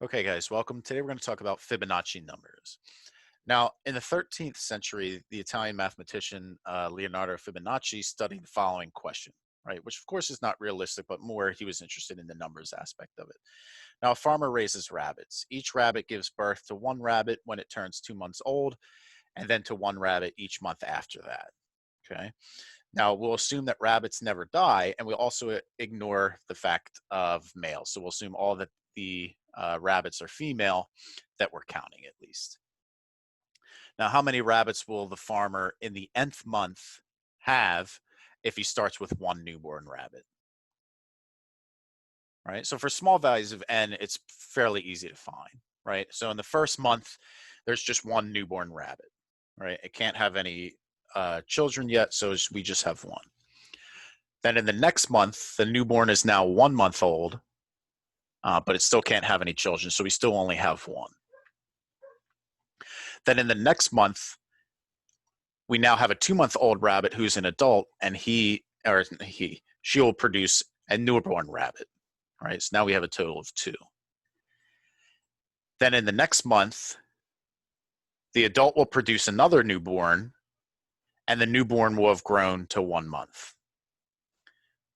Okay, guys, welcome. Today we're going to talk about Fibonacci numbers. Now, in the 13th century, the Italian mathematician Leonardo Fibonacci studied the following question, right? Which, of course, is not realistic, but more he was interested in the numbers aspect of it. Now, a farmer raises rabbits. Each rabbit gives birth to one rabbit when it turns 2 months old, and then to one rabbit each month after that. Okay. Now, we'll assume that rabbits never die, and we'll also ignore the fact of males. So we'll assume all that the rabbits are female that we're counting at least. Now, how many rabbits will the farmer in the nth month have if he starts with one newborn rabbit? Right. So for small values of n, it's fairly easy to find. Right. So in the first month, there's just one newborn rabbit. Right. It can't have any children yet, so we just have one. Then in the next month, the newborn is now 1 month old, but it still can't have any children, so we still only have one. Then in the next month, we now have a 2-month-old rabbit who's an adult, and she will produce a newborn rabbit, right? So now we have a total of 2. Then in the next month, the adult will produce another newborn, and the newborn will have grown to 1 month,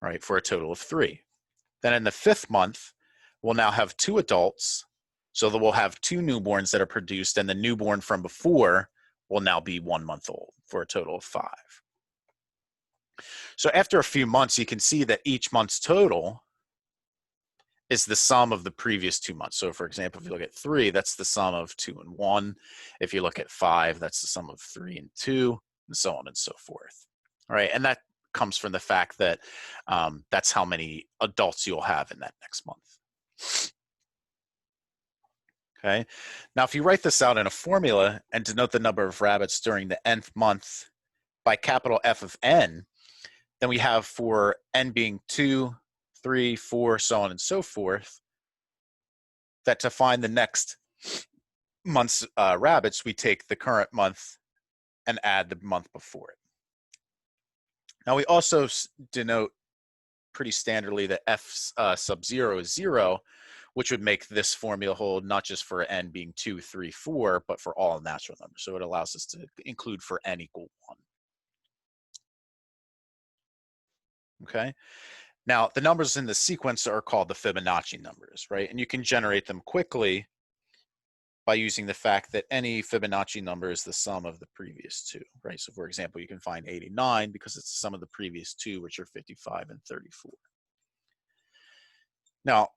right, for a total of 3. Then in the 5th month, we'll now have 2 adults, so that we'll have 2 newborns that are produced, and the newborn from before will now be 1 month old for a total of 5. So after a few months, you can see that each month's total is the sum of the previous 2 months. So for example, if you look at 3, that's the sum of 2 and 1. If you look at 5, that's the sum of 3 and 2, and so on and so forth. All right, and that comes from the fact that that's how many adults you'll have in that next month. Okay. Now, if you write this out in a formula and denote the number of rabbits during the nth month by capital F of n, then we have for n being 2, 3, 4, so on and so forth, that to find the next month's rabbits, we take the current month and add the month before it. Now, we also denote pretty standardly that f sub 0 is 0, which would make this formula hold not just for n being 2, 3, 4, but for all natural numbers. So it allows us to include for n equal 1. Okay. Now, the numbers in the sequence are called the Fibonacci numbers, right? And you can generate them quickly by using the fact that any Fibonacci number is the sum of the previous 2, right? So for example, you can find 89 because it's the sum of the previous 2, which are 55 and 34. Now,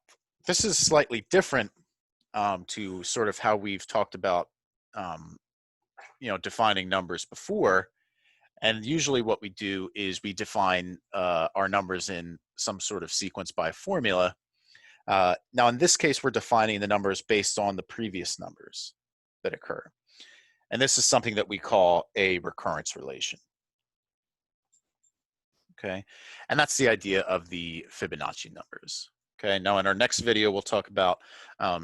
this is slightly different to sort of how we've talked about, defining numbers before. And usually what we do is we define our numbers in some sort of sequence by formula. Now, in this case, we're defining the numbers based on the previous numbers that occur. And this is something that we call a recurrence relation. Okay, and that's the idea of the Fibonacci numbers. Okay, now in our next video, we'll talk about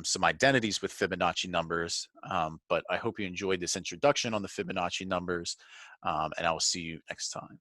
some identities with Fibonacci numbers, but I hope you enjoyed this introduction on the Fibonacci numbers, and I will see you next time.